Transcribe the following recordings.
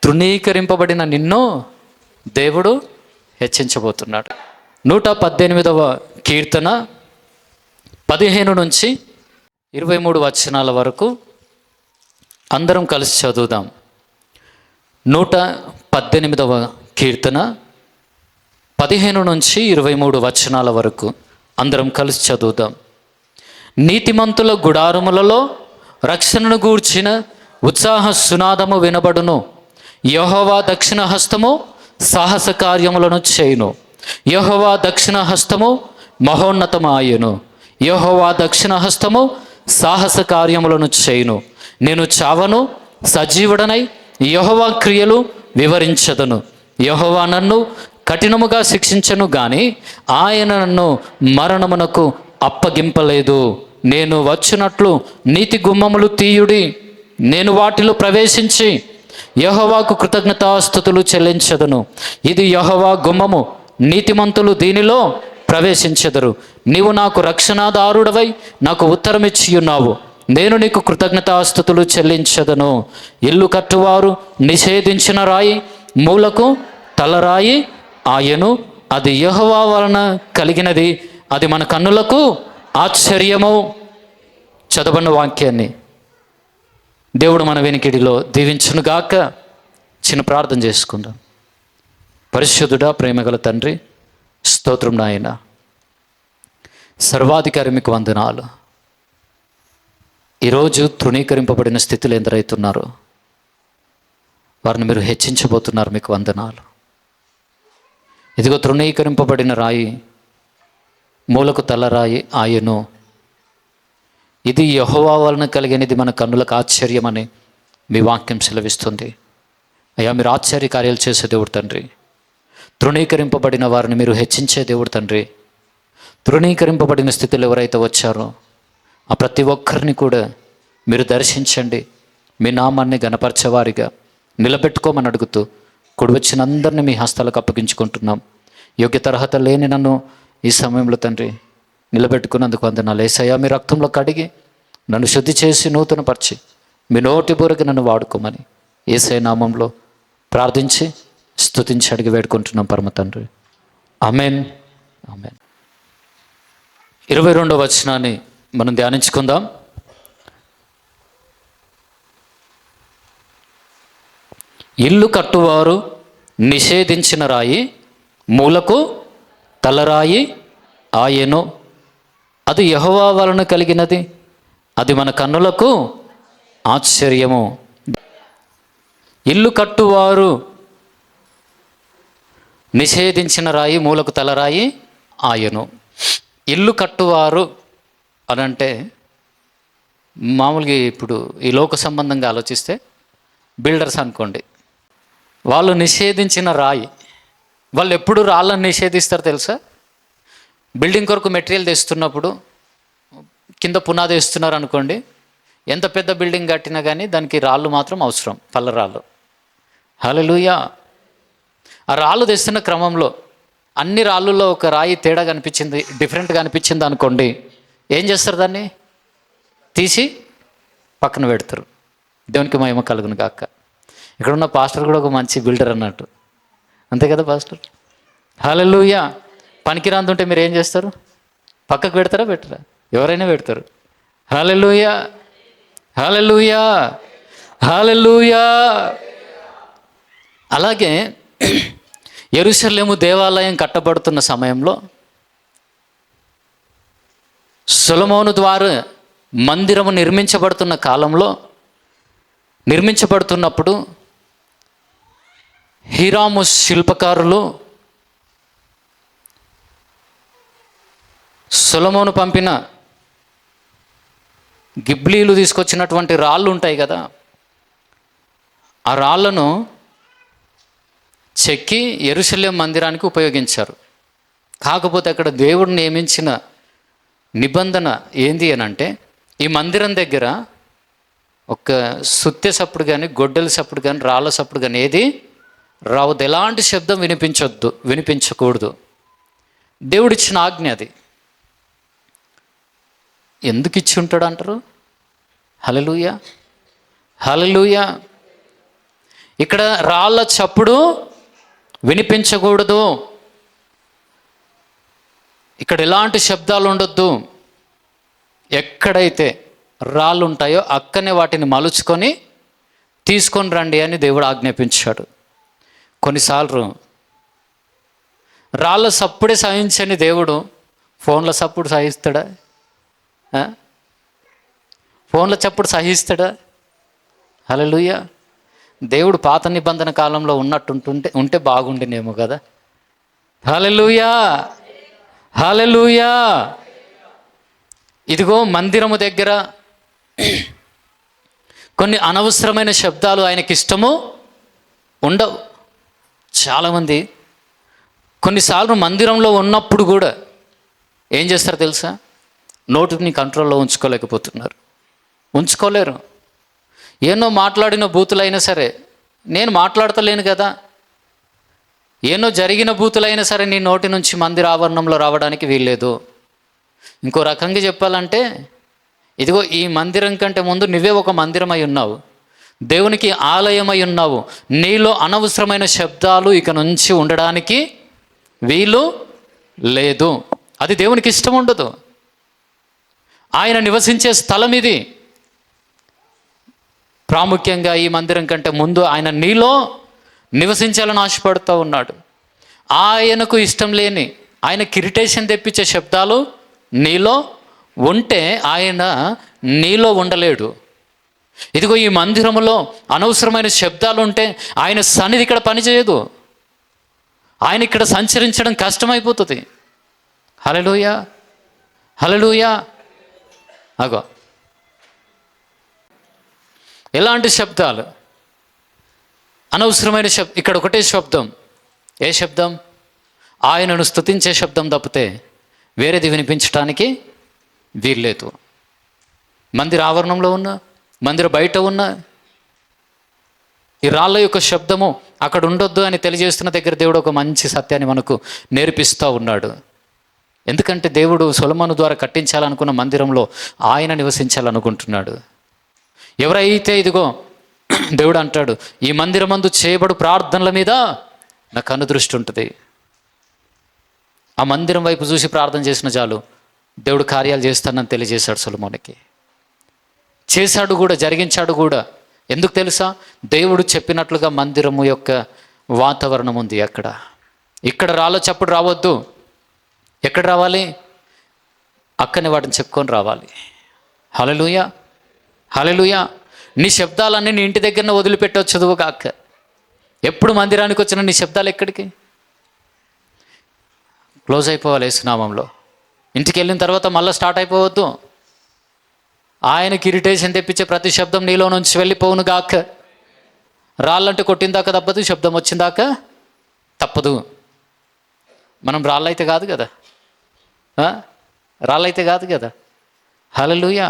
తృణీకరింపబడిన నిన్ను దేవుడు హెచ్చించబోతున్నాడు. 118వ కీర్తన 15 నుంచి 23 వచనాల వరకు అందరం కలిసి చదువుదాం. 118వ కీర్తన 15 నుంచి 23 వచనాల వరకు అందరం కలిసి చదువుదాం. నీతిమంతుల గుడారములలో రక్షణను గూర్చిన ఉత్సాహ సునాదము వినబడును. యెహోవా దక్షిణ హస్తము సాహస కార్యములను చేయును. యెహోవా దక్షిణ హస్తము మహోన్నతమాయెను. యెహోవా దక్షిణ హస్తము సాహస కార్యములను చేయును. నేను చావను, సజీవుడనై యెహోవా క్రియలు వివరించదను. యెహోవా నన్ను కఠినముగా శిక్షించను గాని ఆయన నన్ను మరణమునకు అప్పగింపలేదు. నేను వచ్చినట్లు నీతి గుమ్మములు తీయుడి, నేను వాటిలో ప్రవేశించి యెహోవాకు కృతజ్ఞతాస్తుతులు చెల్లించదను. ఇది యెహోవా గుమ్మము, నీతిమంతులు దీనిలో ప్రవేశించెదరు. నీవు నాకు రక్షణాదారుడవై నాకు ఉత్తరమిచ్చి ఉన్నావు. నేను నీకు కృతజ్ఞతాస్తుతులు చెల్లించదను. ఇల్లు కట్టువారు నిషేధించిన రాయి మూలకు తలరాయి ఆయను. అది యెహోవా వలన కలిగినది, అది మన కన్నులకు ఆశ్చర్యము. చదవని వాక్యాన్ని దేవుడు మన వెనికిడిలో దీవించునుగాక. చిన్న ప్రార్థన చేసుకుందాం. పరిశుద్ధుడా, ప్రేమగల తండ్రి, స్తోత్రం నాయన. సర్వాధికారి మీకు వందనాలు. ఈరోజు తృణీకరింపబడిన స్థితిలో ఎందరైతున్నారో వారిని మీరు హెచ్చించబోతున్నారు. మీకు వందనాలు. ఇదిగో తృణీకరింపబడిన రాయి మూలకు తలరాయి ఆయను. ఇది యెహోవా వలన కలిగినది, మన కన్నులకు ఆశ్చర్యమని మీ వాక్యం సెలవిస్తుంది. అయ్యా, మీరు ఆశ్చర్య కార్యాలు చేసే దేవుడు తండ్రి. తృణీకరింపబడిన వారిని మీరు హెచ్చించే దేవుడు తండ్రి. తృణీకరింపబడిన స్థితిలో ఎవరైతే వచ్చారో ఆ ప్రతి ఒక్కరిని కూడా మీరు దర్శించండి. మీ నామాన్ని గణపరచేవారిగా నిలబెట్టుకోమని అడుగుతూ కూడి వచ్చిన అందరినీ మీ హస్తాలకు అప్పగించుకుంటున్నాం. యోగ్యత అర్హత లేని నన్ను ఈ సమయంలో తండ్రి నిలబెట్టుకున్నందుకు వందనాలు. యేసయ్యా, మీ రక్తంలో కడిగి నన్ను శుద్ధి చేసి నూతనపరిచి మీ నోటి బూరకి నన్ను వాడుకోమని యేసయ్య నామంలో ప్రార్థించి స్తుతించి అడిగి వేడుకుంటున్నాం పరమ తండ్రి. ఆమేన్, ఆమేన్. 22వ వచనాన్ని మనం ధ్యానించుకుందాం. ఇల్లు కట్టువారు నిషేధించిన రాయి మూలకు తలరాయి ఆయెను. అది యెహోవా వలన కలిగినది, అది మన కన్నులకు ఆశ్చర్యము. ఇల్లు కట్టువారు నిషేధించిన రాయి మూలకు తలరాయి ఆయెను. ఇల్లు కట్టువారు అనంటే మామూలుగా ఇప్పుడు ఈ లోక సంబంధంగా ఆలోచిస్తే బిల్డర్స్ అనుకోండి. వాళ్ళు నిషేధించిన రాయి, వాళ్ళు ఎప్పుడు రాళ్ళని నిషేధిస్తారు తెలుసా? బిల్డింగ్ కొరకు మెటీరియల్ తెస్తున్నప్పుడు కింద పునాది వేస్తున్నారు అనుకోండి, ఎంత పెద్ద బిల్డింగ్ కట్టినా కానీ దానికి రాళ్ళు మాత్రం అవసరం, పల్లరాళ్ళు. హల్లెలూయా. ఆ రాళ్ళు తెస్తున్న క్రమంలో అన్ని రాళ్ళల్లో ఒక రాయి తేడా కనిపించింది, డిఫరెంట్గా అనిపించింది అనుకోండి, ఏం చేస్తారు? దాన్ని తీసి పక్కన పెడతారు. దేవునికి మహిమ కలుగును గాక. ఇక్కడ ఉన్న పాస్టర్ కూడా ఒక మంచి బిల్డర్ అన్నట్టు, అంతే కదా పాస్టర్? హల్లెలూయా. పనికిరాందుంటే మీరు ఏం చేస్తారు? పక్కకు పెడతారా పెట్టరా? ఎవరైనా పెడతారు. హల్లెలూయా, హల్లెలూయా, హల్లెలూయా. అలాగే యెరూషలేము దేవాలయం కట్టబడుతున్న సమయంలో సొలొమోను ద్వారా మందిరము నిర్మించబడుతున్న కాలంలో నిర్మించబడుతున్నప్పుడు హీరాము శిల్పకారులు సొలొమోను పంపిన గిబ్లీలు తీసుకొచ్చినటువంటి రాళ్ళు ఉంటాయి కదా, ఆ రాళ్లను చెక్కి యెరూషలేము మందిరానికి ఉపయోగించారు. కాకపోతే అక్కడ దేవుడు నియమించిన నిబంధన ఏంది అని అంటే, ఈ మందిరం దగ్గర ఒక సుత్తె సప్పుడు కానీ, గొడ్డల సప్పుడు కానీ, రాళ్ళ సప్పుడు కానీ ఏది రావద్దు. ఎలాంటి శబ్దం వినిపించకూడదు. దేవుడిచ్చిన ఆజ్ఞ అది. ఎందుకు ఇచ్చి ఉంటాడు అంటారు? హల్లెలూయా, హల్లెలూయా. ఇక్కడ రాళ్ళ చప్పుడు వినిపించకూడదు. ఇక్కడ ఎలాంటి శబ్దాలు ఉండొద్దు. ఎక్కడైతే రాళ్ళు ఉంటాయో అక్కనే వాటిని మలుచుకొని తీసుకొని రండి అని దేవుడు ఆజ్ఞాపించాడు. కొన్నిసార్లు రాళ్ళ సప్పుడే సహించని దేవుడు ఫోన్ల సప్పుడు సహిస్తాడా? ఫోన్ల చప్పుడు సహిస్తాడా? హల్లెలూయా. దేవుడు పాత నిబంధన కాలంలో ఉంటే బాగుండేనేమో కదా. హల్లెలూయా, హల్లెలూయా. ఇదిగో మందిరము దగ్గర కొన్ని అనవసరమైన శబ్దాలు ఆయనకి ఇష్టము ఉండవు. చాలామంది కొన్నిసార్లు మందిరంలో ఉన్నప్పుడు కూడా ఏం చేస్తారో తెలుసా? నోటిని కంట్రోల్లో ఉంచుకోలేరు. ఏనో మాట్లాడిన బూతులైనా సరే, నేను మాట్లాడతలేను కదా, ఏనో జరిగిన బూతులైనా సరే నీ నోటి నుంచి మందిర ఆవరణంలో రావడానికి వీల్లేదు. ఇంకో రకంగా చెప్పాలంటే, ఇదిగో ఈ మందిరం కంటే ముందు నువ్వే ఒక మందిరమై ఉన్నావు, దేవునికి ఆలయమై ఉన్నావు. నీలో అనవసరమైన శబ్దాలు ఇక నుంచి ఉండడానికి వీలు లేదు. అది దేవునికి ఇష్టం ఉండదు. ఆయన నివసించే స్థలం ఇది. ప్రాముఖ్యంగా ఈ మందిరం కంటే ముందు ఆయన నీలో నివసించాలని ఆశపడుతూ ఉన్నాడు. ఆయనకు ఇష్టం లేని, ఆయనకి ఇరిటేషన్ తెప్పించే శబ్దాలు నీలో ఉంటే ఆయన నీలో ఉండలేడు. ఇదిగో ఈ మందిరములో అనవసరమైన శబ్దాలు ఉంటే ఆయన సన్నిధి ఇక్కడ పనిచేయదు. ఆయన ఇక్కడ సంచరించడం కష్టమైపోతుంది. హల్లెలూయా, హల్లెలూయా. అగో ఎలాంటి శబ్దాలు? అనవసరమైన ఇక్కడ ఒకటే శబ్దం. ఏ శబ్దం? ఆయనను స్తుతించే శబ్దం తప్పితే వేరేది వినిపించడానికి వీల్లేదు. మందిర ఆవరణంలో ఉన్న, మందిర బయట ఉన్న ఈ రాళ్ళ యొక్క శబ్దము అక్కడ ఉండొద్దు అని తెలియజేస్తున్న దగ్గర దేవుడు ఒక మంచి సత్యాన్ని మనకు నేర్పిస్తూ ఉన్నాడు. ఎందుకంటే దేవుడు సొలొమోను ద్వారా కట్టించాలనుకున్న మందిరంలో ఆయన నివసించాలనుకుంటున్నాడు. ఎవరైతే ఇదిగో దేవుడు అంటాడు, ఈ మందిరమందు చేయబడు ప్రార్థనల మీద నా కన్ను దృష్టి ఉంటుంది. ఆ మందిరం వైపు చూసి ప్రార్థన చేసిన చాలు, దేవుడు కార్యాలు చేస్తానని తెలియజేశాడు సొలొమోనుకి. చేశాడు కూడా, జరిగించాడు కూడా. ఎందుకు తెలుసా? దేవుడు చెప్పినట్లుగా మందిరము యొక్క వాతావరణం ఉంది అక్కడ. ఇక్కడ రాళ్ళ చప్పుడు రావద్దు. ఎక్కడ రావాలి? అక్కనే వాటిని చెప్పుకొని రావాలి. హల్లెలూయా, హల్లెలూయా. నీ శబ్దాలన్నీ నీ ఇంటి దగ్గరనే వదిలిపెట్టవచ్చు కాక, ఎప్పుడు మందిరానికి వచ్చిన నీ శబ్దాలు ఎక్కడికి? క్లోజ్ అయిపోవాలి యేసునామంలో. ఇంటికి వెళ్ళిన తర్వాత మళ్ళీ స్టార్ట్ అయిపోవద్దు. ఆయనకి ఇరిటేషన్ తెప్పించే ప్రతి శబ్దం నీలో నుంచి వెళ్ళిపోవును గాక. రాళ్ళంటే కొట్టిందాక తప్పదు, శబ్దం వచ్చిందాక తప్పదు. మనం రాళ్ళైతే కాదు కదా, రాళ్ళైతే కాదు కదా. హల్లెలూయా.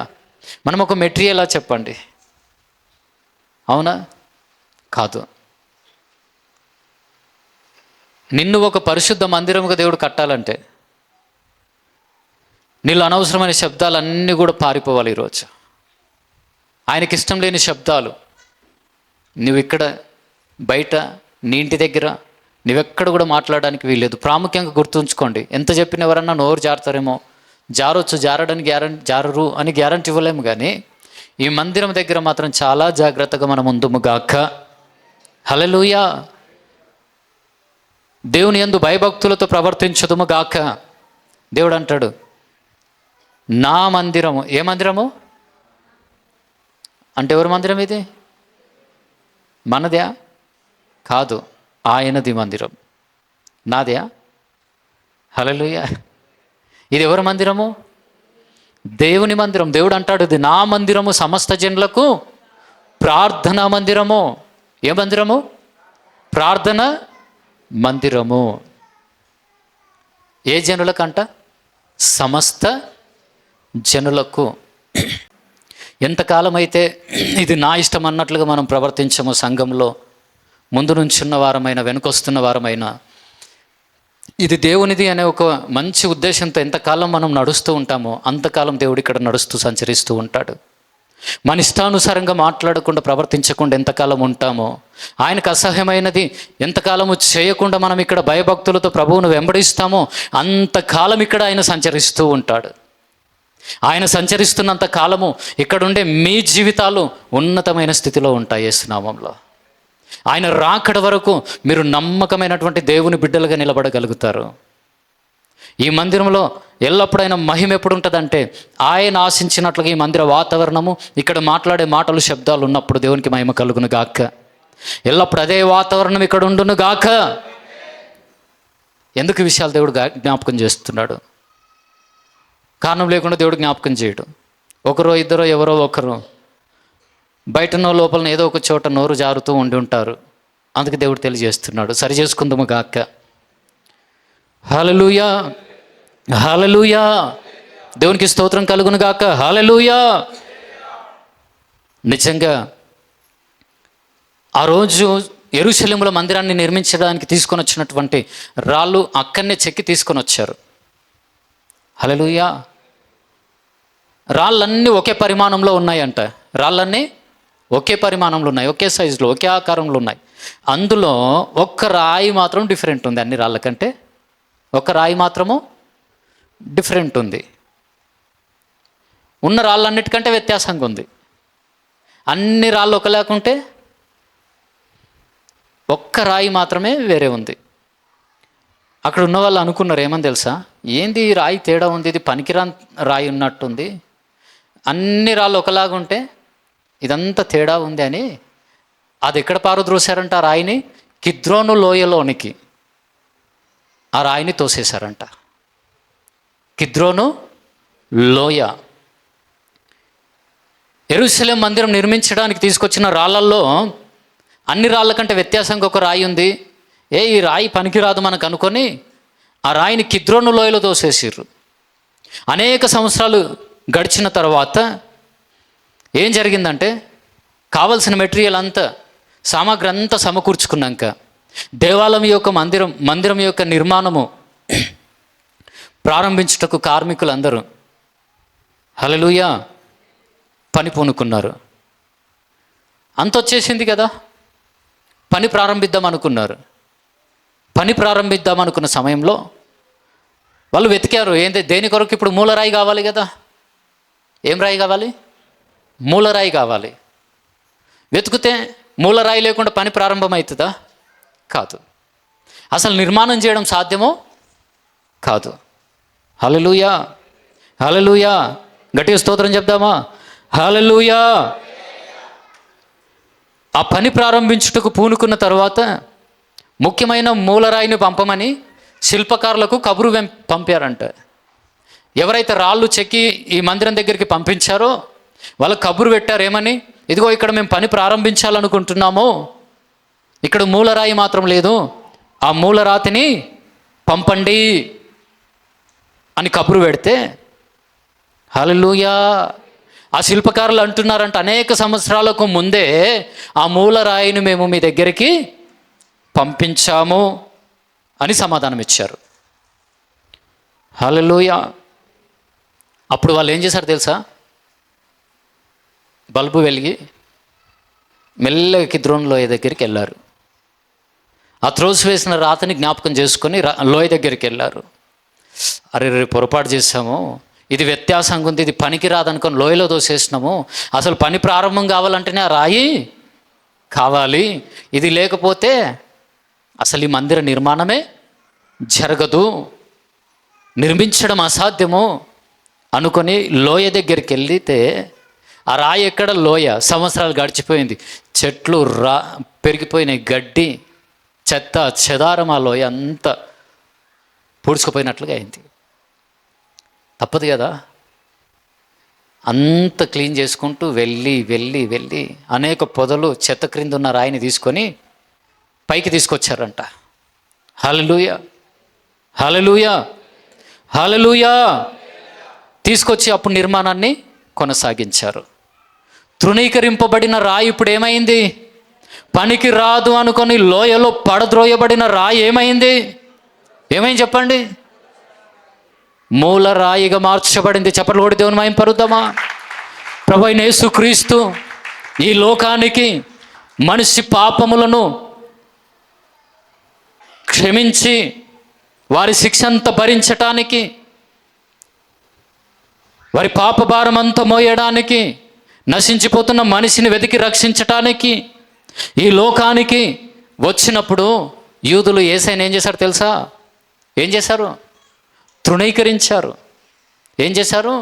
మనం ఒక మెటీరియలా చెప్పండి? అవునా? కాదు. నిన్ను ఒక పరిశుద్ధ మందిరముగా దేవుడు కట్టాలంటే నీళ్ళు అనవసరమైన శబ్దాలన్నీ కూడా పారిపోవాలి. ఈరోజు ఆయనకి ఇష్టం లేని శబ్దాలు నువ్వు ఇక్కడ, బయట, నీ ఇంటి దగ్గర, నువ్వెక్కడ కూడా మాట్లాడడానికి వీల్లేదు. ప్రాముఖ్యంగా గుర్తుంచుకోండి. ఎంత చెప్పిన ఎవరన్నా నోరు జారుతారేమో, జారొచ్చు, జారడానికి జారరు అని గ్యారంటీ ఇవ్వలేము. కానీ ఈ మందిరం దగ్గర మాత్రం చాలా జాగ్రత్తగా మనం ఉందుము గాక. హల్లెలూయా. దేవుని యందు భయభక్తులతో ప్రవర్తించదుము గాక. దేవుడు అంటాడు, నా మందిరము. ఏ మందిరము అంటే ఎవరి మందిరం ఇది? మనదే కాదు, ఆయనది మందిరం. నాదే? హల్లెలూయా. ఇది ఎవరి మందిరము? దేవుని మందిరం. దేవుడు అంటాడు, ఇది నా మందిరము, సమస్త జనులకు ప్రార్థనా మందిరము. ఏ మందిరము? ప్రార్థన మందిరము. ఏ జనులకంట? సమస్త జనులకు. ఎంతకాలం అయితే ఇది నా ఇష్టం అన్నట్లుగా మనం ప్రవర్తించము, సంఘంలో ముందు నుంచున్న వారమైనా వెనుకొస్తున్న వారమైనా, ఇది దేవునిది అనే ఒక మంచి ఉద్దేశంతో ఎంతకాలం మనం నడుస్తూ ఉంటామో అంతకాలం దేవుడు ఇక్కడ నడుస్తూ సంచరిస్తూ ఉంటాడు. మన ఇష్టానుసారంగా మాట్లాడకుండా ప్రవర్తించకుండా ఎంతకాలం ఉంటామో, ఆయనకు అసహ్యమైనది ఎంతకాలము చేయకుండా మనం ఇక్కడ భయభక్తులతో ప్రభువును వెంబడిస్తామో అంతకాలం ఇక్కడ ఆయన సంచరిస్తూ ఉంటాడు. ఆయన సంచరిస్తున్నంత కాలము ఇక్కడుండే మీ జీవితాలు ఉన్నతమైన స్థితిలో ఉంటాయి యేసు నామములో. ఆయన రాకడ వరకు మీరు నమ్మకమైనటువంటి దేవుని బిడ్డలుగా నిలబడగలుగుతారు. ఈ మందిరంలో ఎల్లప్పుడైనా మహిమ ఎప్పుడు ఉంటుందంటే, ఆయన ఆశించినట్లుగా ఈ మందిర వాతావరణము, ఇక్కడ మాట్లాడే మాటలు శబ్దాలు ఉన్నప్పుడు దేవునికి మహిమ కలుగును గాక. ఎల్లప్పుడు అదే వాతావరణం ఇక్కడ ఉండును గాక. ఎందుకు ఈ విషయాలు దేవుడు జ్ఞాపకం చేస్తున్నాడు? కారణం లేకుండా దేవుడు జ్ఞాపకం చేయడు. ఒకరో ఇద్దరో ఎవరో ఒకరు బయటనో లోపల ఏదో ఒక చోట నోరు జారుతూ ఉండి ఉంటారు. అందుకే దేవుడు తెలియజేస్తున్నాడు, సరి చేసుకుందాము గాక. హల్లెలూయా, హల్లెలూయా, దేవునికి స్తోత్రం కలుగును గాక. హల్లెలూయా. నిజంగా ఆ రోజు యెరూషలేములో మందిరాన్ని నిర్మించడానికి తీసుకొని వచ్చినటువంటి రాళ్ళు అక్కడనే చెక్కి తీసుకొని వచ్చారు. హల్లెలూయా. రాళ్ళన్నీ ఒకే పరిమాణంలో ఉన్నాయంట. రాళ్ళన్నీ ఒకే పరిమాణంలో ఉన్నాయి, ఒకే సైజులో, ఒకే ఆకారంలో ఉన్నాయి. అందులో ఒక్క రాయి మాత్రం డిఫరెంట్ ఉంది. అన్ని రాళ్ళ కంటే ఒక్క రాయి మాత్రము డిఫరెంట్ ఉంది. ఉన్న రాళ్ళన్నిటికంటే వ్యత్యాసంగా ఉంది. అన్ని రాళ్ళు ఒకలాకుంటే ఒక్క రాయి మాత్రమే వేరే ఉంది. అక్కడ ఉన్న వాళ్ళు అనుకున్నారు, ఏమని తెలుసా, ఏంది ఈ రాయి తేడా ఉంది, ఇది పనికిరాని రాయి ఉన్నట్టుంది, అన్ని రాళ్ళు ఒకలాగుంటే ఇదంతా తేడా ఉంది అని అది ఎక్కడ పారద్రోశారంట? ఆ రాయిని కిద్రోను లోయలోనికి ఆ రాయిని తోసేశారంట. కిద్రోను లోయ. యెరూషలేము మందిరం నిర్మించడానికి తీసుకొచ్చిన రాళ్ళల్లో అన్ని రాళ్ళ కంటే వ్యత్యాసంగా ఒక రాయి ఉంది. ఈ రాయి పనికిరాదు మనకు అనుకొని ఆ రాయిని కిద్రోను లోయలో తోసేసిర్రు. అనేక సంవత్సరాలు గడిచిన తర్వాత ఏం జరిగిందంటే, కావలసిన మెటీరియల్ అంతా, సామాగ్రి అంతా సమకూర్చుకున్నాక దేవాలయం యొక్క మందిరం యొక్క నిర్మాణము ప్రారంభించుటకు కార్మికులందరూ హల్లెలూయా పని పూనుకున్నారు. అంత వచ్చేసింది కదా, పని ప్రారంభిద్దాం అనుకున్నారు. పని ప్రారంభిద్దాం అనుకున్న సమయంలో వాళ్ళు వెతికారు, దేని కొరకు? ఇప్పుడు మూలరాయి కావాలి కదా. ఏం రాయి కావాలి? మూలరాయి కావాలి. వెతికితే మూలరాయి లేకుండా పని ప్రారంభమవుతుందా? కాదు. అసలు నిర్మాణం చేయడం సాధ్యమో కాదు. హల్లెలూయా, హల్లెలూయా. గట్టిగా స్తోత్రం చెప్దామా? హల్లెలూయా. ఆ పని ప్రారంభించుటకు పూనుకున్న తర్వాత ముఖ్యమైన మూలరాయిని పంపమని శిల్పకారులకు కబురు పంపారంట. ఎవరైతే రాళ్ళు చెక్కి ఈ మందిరం దగ్గరికి పంపించారో వాళ్ళు కబురు పెట్టారు, ఏమని? ఇదిగో ఇక్కడ మేము పని ప్రారంభించాలనుకుంటున్నాము, ఇక్కడ మూలరాయి మాత్రం లేదు, ఆ మూలరాతిని పంపండి అని కబురు పెడితే, హల్లెలూయా, ఆ శిల్పకారులు అంటున్నారంట, అనేక సంవత్సరాలకు ముందే ఆ మూలరాయిని మేము మీ దగ్గరికి పంపించాము అని సమాధానం ఇచ్చారు. హల్లెలూయా. అప్పుడు వాళ్ళు ఏం చేశారు తెలుసా? బల్బు వెలిగి మెల్లగా కిద్రోను లోయ దగ్గరికి వెళ్ళారు. ఆ త్రోసి వేసిన రాతని జ్ఞాపకం చేసుకొని లోయ దగ్గరికి వెళ్ళారు. అరే పొరపాటు చేసాము, ఇది వ్యత్యాసంగా ఉంది, ఇది పనికి రాదనుకొని లోయలో దోసేసినాము. అసలు పని ప్రారంభం కావాలంటేనే ఆ రాయి కావాలి, ఇది లేకపోతే అసలు ఈ మందిర నిర్మాణమే జరగదు, నిర్మించడం అసాధ్యము అనుకొని లోయ దగ్గరికి వెళ్తే, ఆ రాయి ఎక్కడ? లోయ. సంవత్సరాలు గడిచిపోయింది, చెట్లు పెరిగిపోయినాయి, గడ్డి చెత్త చెదారం, ఆ లోయ అంతా పూడ్చుకుపోయినట్లుగా అయింది. తప్పదు కదా. అంత క్లీన్ చేసుకుంటూ వెళ్ళి వెళ్ళి వెళ్ళి అనేక పొదలు చెత్త క్రింద ఉన్న రాయిని తీసుకొని పైకి తీసుకొచ్చారంట. హల్లెలూయా, హల్లెలూయా, హల్లెలూయా. తీసుకొచ్చి అప్పుడు నిర్మాణాన్ని కొనసాగించారు. తృణీకరింపబడిన రాయి ఇప్పుడు ఏమైంది? పనికి రాదు అనుకొని లోయలో పడద్రోయబడిన రాయి ఏమైంది? ఏమైంది చెప్పండి? మూల రాయిగా మార్చబడింది. చప్పట్లు కొట్టి దేవుని మహిమ పరుద్దామా? ప్రభువైన యేసుక్రీస్తు ఈ లోకానికి మనిషి పాపములను క్షమించి వారి శిక్ష అంతా భరించటానికి, వారి పాపభారం అంతా మోయడానికి, నశించిపోతున్న మనిషిని వెతికి రక్షించటానికి ఈ లోకానికి వచ్చినప్పుడు యూదులు యేసయ్యను ఏం చేశారు తెలుసా? ఏం చేశారు? తృణీకరించారు. ఏం చేశారు?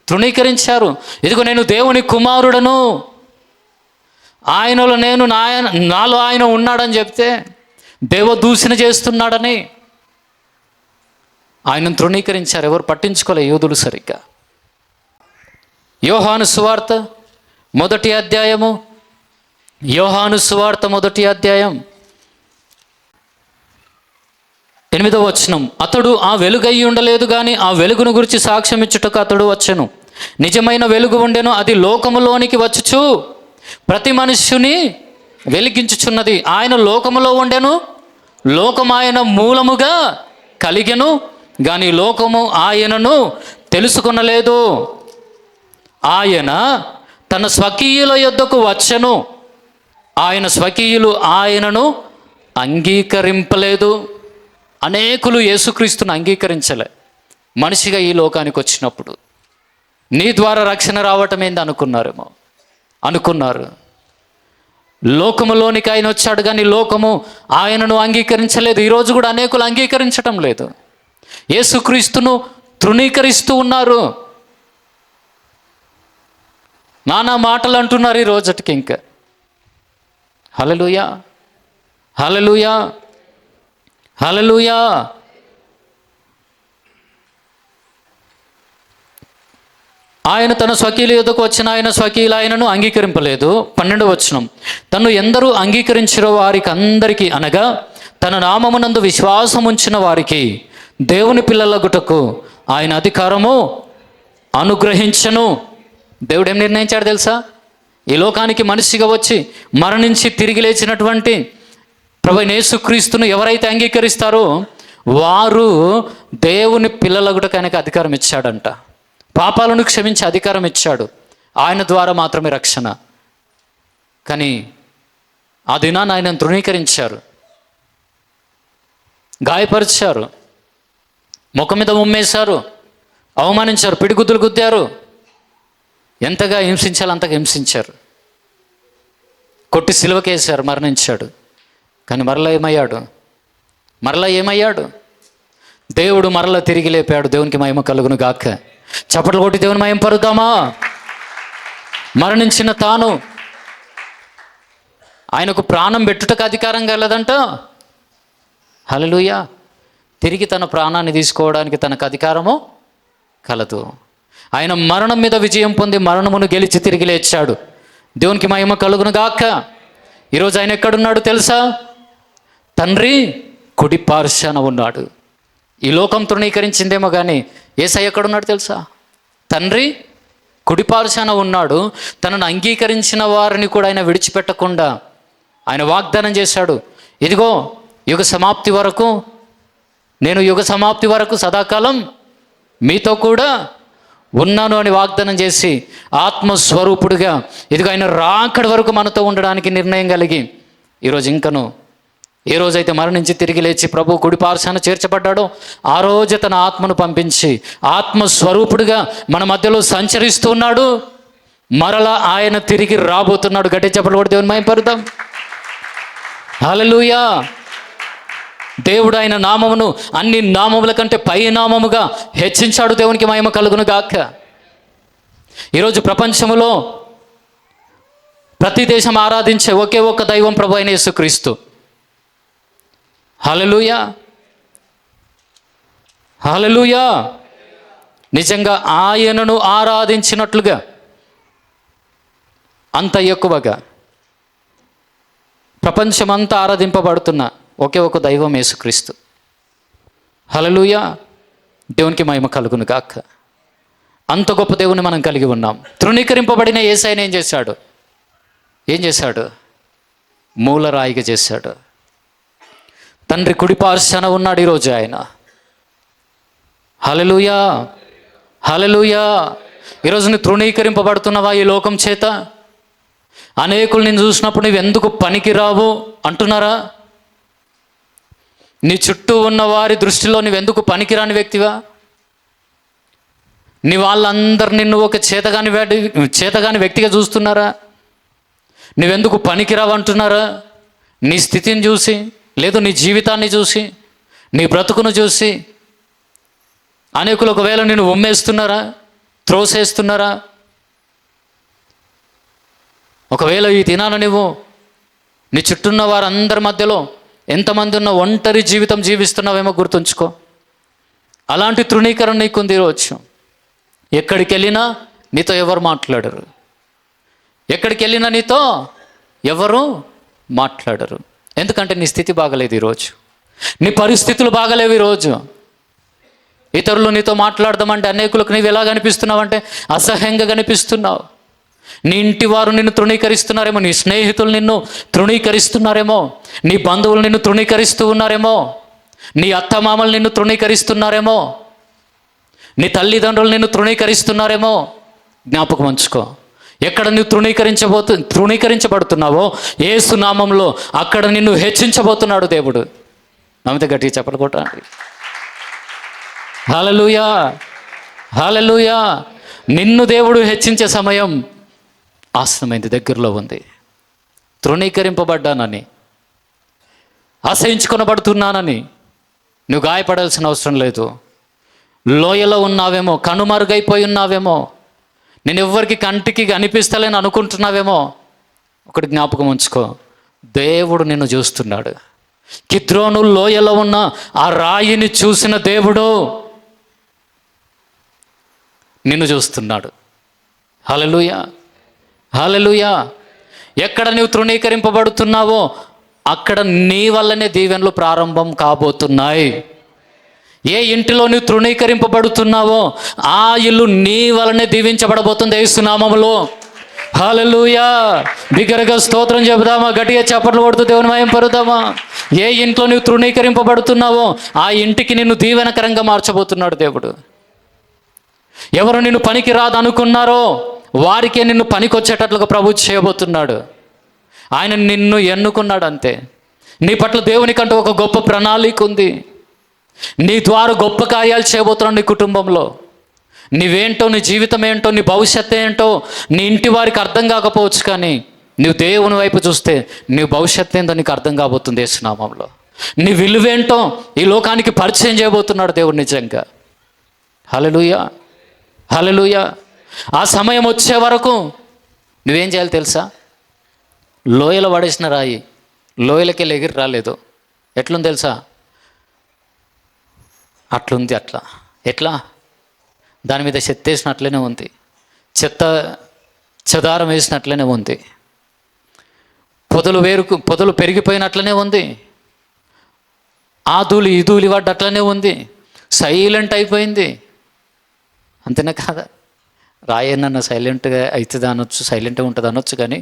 తృణీకరించారు. ఇదిగో నేను దేవుని కుమారుడను, ఆయనలో నేను నాలో ఆయన ఉన్నాడని చెప్తే దేవదూషణ చేస్తున్నాడని ఆయనను తృణీకరించారు. ఎవరు పట్టించుకోలే యూదులు సరిగ్గా. యోహాను సువార్త 1వ అధ్యాయము, యోహాను సువార్త 1వ అధ్యాయం 8వ వచనం. అతడు ఆ వెలుగై ఉండలేదు కానీ ఆ వెలుగును గురించి సాక్ష్యం ఇచ్చుటకు అతడు వచ్చెను. నిజమైన వెలుగు ఉండెను, అది లోకములోనికి వచ్చుచు ప్రతి మనుష్యుని వెలిగించుచున్నది. ఆయన లోకములో ఉండెను, లోకము ఆయన మూలముగా కలిగెను, కానీ లోకము ఆయనను తెలుసుకొనలేదు. ఆయన తన స్వకీయుల యొద్దకు వచ్చెను, ఆయన స్వకీయులు ఆయనను అంగీకరింపలేదు. అనేకులు యేసుక్రీస్తును అంగీకరించలే. మనిషిగా ఈ లోకానికి వచ్చినప్పుడు నీ ద్వారా రక్షణ రావటం ఏంది అనుకున్నారేమో, అనుకున్నారు. లోకములోనికి ఆయన వచ్చాడు కానీ లోకము ఆయనను అంగీకరించలేదు. ఈరోజు కూడా అనేకులు అంగీకరించటం లేదు, యేసుక్రీస్తును తృణీకరిస్తూ ఉన్నారు. నానా మాటలు అంటున్నారు ఈ రోజుటికి. ఇంకా హల్లెలూయా, హల్లెలూయా, హల్లెలూయా. ఆయన తన స్వకీయుల యొద్దకు వచ్చిన ఆయన స్వకీయులు ఆయనను అంగీకరింపలేదు. 12వ వచనం. తను ఎందరూ అంగీకరించిరో వారికి అందరికీ, అనగా తన నామమునందు విశ్వాసం ఉంచిన వారికి దేవుని పిల్లలగుటకు ఆయన అధికారము అనుగ్రహించను. దేవుడు ఏం నిర్ణయించాడు తెలుసా? ఈ లోకానికి మనిషిగా వచ్చి మరణించి తిరిగి లేచినటువంటి ప్రభువైన యేసుక్రీస్తును ఎవరైతే అంగీకరిస్తారో వారు దేవుని పిల్లలగుటకు ఆయనకు అధికారం ఇచ్చాడంట. పాపాలను క్షమించి అధికారం ఇచ్చాడు. ఆయన ద్వారా మాత్రమే రక్షణ. కానీ ఆ దినాన్ని ఆయనను తృణీకరించారు, గాయపరిచారు, ముఖం మీద ఉమ్మేశారు, అవమానించారు, పిడిగుద్దులు గుద్దారు. ఎంతగా హింసించాలో అంతగా హింసించారు. కొట్టి సిలువకేశారు, మరణించాడు. కానీ మరలా ఏమయ్యాడు? మరలా ఏమయ్యాడు? దేవుడు మరలా తిరిగి లేపాడు. దేవునికి మహిమ కలుగును గాక. చప్పట్లు కొట్టి దేవుని మహిమ పరుద్దామా? మరణించిన తాను ఆయనకు ప్రాణం పెట్టుటకు అధికారం కలదంట. హల్లెలూయా. తిరిగి తన ప్రాణాన్ని తీసుకోవడానికి తనకు అధికారము కలదు. ఆయన మరణం మీద విజయం పొంది మరణమును గెలిచి తిరిగి లేచాడు. దేవునికి మహిమ కలుగును గాక. ఈరోజు ఆయన ఎక్కడున్నాడు తెలుసా? తండ్రి కుడి పార్శ్వాన ఉన్నాడు. ఈ లోకం తృణీకరించిందేమో కానీ యేసయ్య ఎక్కడున్నాడు తెలుసా? తండ్రి కుడి పార్శ్వాన ఉన్నాడు. తనను అంగీకరించిన వారిని కూడా ఆయన విడిచిపెట్టకుండా ఆయన వాగ్దానం చేశాడు. ఇదిగో యుగ సమాప్తి వరకు, నేను యుగ సమాప్తి వరకు సదాకాలం మీతో కూడా ఉన్నాను అని వాగ్దానం చేసి ఆత్మస్వరూపుడుగా ఇదిగో ఆయన రాకడి వరకు మనతో ఉండడానికి నిర్ణయం కలిగి ఈరోజు ఇంకను ఏ రోజైతే మరణించి తిరిగి లేచి ప్రభు కుడి పార్శ్వాన చేర్చబడ్డాడో ఆ రోజు తన ఆత్మను పంపించి ఆత్మస్వరూపుడుగా మన మధ్యలో సంచరిస్తూ ఉన్నాడు. మరలా ఆయన తిరిగి రాబోతున్నాడు. గట్టి చప్పట్లు కొట్టి దేవుని మహిమపరుద్దాం. హల్లెలూయా. దేవుడు ఆయన నామమును అన్ని నామముల కంటే పై నామముగా హెచ్చించాడు. దేవునికి మహిమ కలుగును గాక. ఈరోజు ప్రపంచములో ప్రతి దేశం ఆరాధించే ఒకే ఒక్క దైవం ప్రభు అయిన యేసుక్రీస్తు. హల్లెలూయా, హల్లెలూయా. నిజంగా ఆయనను ఆరాధించినట్లుగా అంత ఎక్కువగా ప్రపంచమంతా ఆరాధింపబడుతున్న ఒకే ఒక దైవం యేసుక్రీస్తు. హల్లెలూయా. దేవునికి మహిమ కలుగును గాక. అంత గొప్ప దేవుని మనం కలిగి ఉన్నాం. తృణీకరింపబడిన యేసయ్యను ఏం చేశాడు? ఏం చేశాడు? మూలరాయిగా చేశాడు. తండ్రి కుడి పార్శ్వాన ఉన్నాడు ఈరోజు ఆయన. హల్లెలూయా, హల్లెలూయా. ఈరోజు నువ్వు తృణీకరింపబడుతున్నావా ఈ లోకం చేత? అనేకులు నేను చూసినప్పుడు నువ్వు ఎందుకు పనికిరావు అంటున్నారా? నీ చుట్టూ ఉన్న వారి దృష్టిలో నువ్వెందుకు పనికిరాని వ్యక్తివా? నీ వాళ్ళందరు నిన్ను ఒక చేతగాని వ్యక్తిగా చూస్తున్నారా? నువ్వెందుకు పనికిరావు అంటున్నారా? నీ స్థితిని చూసి, లేదు నీ జీవితాన్ని చూసి, నీ బ్రతుకును చూసి అనేకులు ఒకవేళ నిన్ను ఉమ్మేస్తున్నారా, త్రోసేస్తున్నారా? ఒకవేళ ఈ దినాన నువ్వు నీ చుట్టూన్న వారందరి మధ్యలో ఎంతమంది ఉన్న ఒంటరి జీవితం జీవిస్తున్నావేమో గుర్తుంచుకో. అలాంటి తృణీకరణ నీకుంది ఈరోజు. ఎక్కడికి వెళ్ళినా నీతో ఎవరు మాట్లాడరు, ఎక్కడికి వెళ్ళినా నీతో ఎవరు మాట్లాడరు. ఎందుకంటే నీ స్థితి బాగలేదు ఈరోజు, నీ పరిస్థితులు బాగలేవు ఈరోజు. ఇతరులు నీతో మాట్లాడదామంటే అనేకులకు నీవు ఎలా కనిపిస్తున్నావంటే అసహ్యంగా కనిపిస్తున్నావు. నీ ఇంటి వారు నిన్ను తృణీకరిస్తున్నారేమో, నీ స్నేహితులు నిన్ను తృణీకరిస్తున్నారేమో, నీ బంధువులు నిన్ను తృణీకరిస్తూ ఉన్నారేమో, నీ అత్తమామలు నిన్ను తృణీకరిస్తున్నారేమో, నీ తల్లిదండ్రులు నిన్ను తృణీకరిస్తున్నారేమో. జ్ఞాపకం ఉంచుకో, ఎక్కడ నువ్వు తృణీకరించబడుతున్నావో యేసు నామంలో అక్కడ నిన్ను హెచ్చించబోతున్నాడు దేవుడు. నమ్మితే గట్టిగా చెప్పలు కొట్టండి. హల్లెలూయా, హల్లెలూయా. నిన్ను దేవుడు హెచ్చించే సమయం ఆసన్నమైంది, దగ్గరలో ఉంది. తృణీకరింపబడ్డానని, అసహించుకొనబడుతున్నానని నువ్వు గాయపడాల్సిన అవసరం లేదు. లోయలో ఉన్నావేమో, కనుమరుగైపోయి ఉన్నావేమో, నేను ఎవ్వరికి కంటికి అనిపిస్తలేని అనుకుంటున్నావేమో. ఒకటి జ్ఞాపకం ఉంచుకో, దేవుడు నిన్ను చూస్తున్నాడు. కిద్రోను లోయలో ఉన్న ఆ రాయిని చూసిన దేవుడు నిన్ను చూస్తున్నాడు. హల్లెలూయా, హల్లెలూయా. ఎక్కడ నువ్వు తృణీకరింపబడుతున్నావో అక్కడ నీ వల్లనే దీవెనలు ప్రారంభం కాబోతున్నాయి. ఏ ఇంటిలో నువ్వు తృణీకరింపబడుతున్నావో ఆ ఇల్లు నీ వలనే దీవించబడబోతుంది యేసు నామములో. హల్లెలూయా. బిగ్గరగా స్తోత్రం చెబుదామా? గట్టిగా చప్పట్లు కొడుతూ దేవుని మహిమ పరుద్దామా? ఏ ఇంట్లో నువ్వు తృణీకరింపబడుతున్నావో ఆ ఇంటికి నిన్ను దీవెనకరంగా మార్చబోతున్నాడు దేవుడు. ఎవరు నిన్ను పనికి రాదు అనుకున్నారో వారికే నిన్ను పనికొచ్చేటట్లుగా ప్రభు చేయబోతున్నాడు. ఆయన నిన్ను ఎన్నుకున్నాడు అంతే. నీ పట్ల దేవునికంటూ ఒక గొప్ప ప్రణాళిక ఉంది. నీ ద్వారా గొప్ప కార్యాలు చేయబోతున్నాడు నీ కుటుంబంలో. నీవేంటో, నీ జీవితం ఏంటో, నీ భవిష్యత్తు ఏంటో నీ ఇంటి వారికి అర్థం కాకపోవచ్చు, కానీ నువ్వు దేవుని వైపు చూస్తే నీ భవిష్యత్తు ఏంటో నీకు అర్థం కాబోతుంది యేసు నామములో. నీ విలువేంటో ఈ లోకానికి పరిచయం చేయబోతున్నాడు దేవుడు నిజంగా. హల్లెలూయా, హల్లెలూయా. ఆ సమయం వచ్చే వరకు నువ్వేం చేయాలి తెలుసా? లోయలో పడేసిన రాయి లోయలకి వెళ్ళి ఎగిరి రాలేదు. ఎట్లుంది తెలుసా? అట్లుంది. అట్లా ఎట్లా? దాని మీద చెత్త వేసినట్లనే ఉంది, చెదారం వేసినట్లనే ఉంది, పొదలు పెరిగిపోయినట్లనే ఉంది, ఆ ధూళి ఈ ధూళి పడ్డట్లనే ఉంది, సైలెంట్ అయిపోయింది. అంతేనా కాదా? రాయన్న సైలెంట్గా అవుతుంది అనొచ్చు, సైలెంట్గా ఉంటుంది అనొచ్చు, కానీ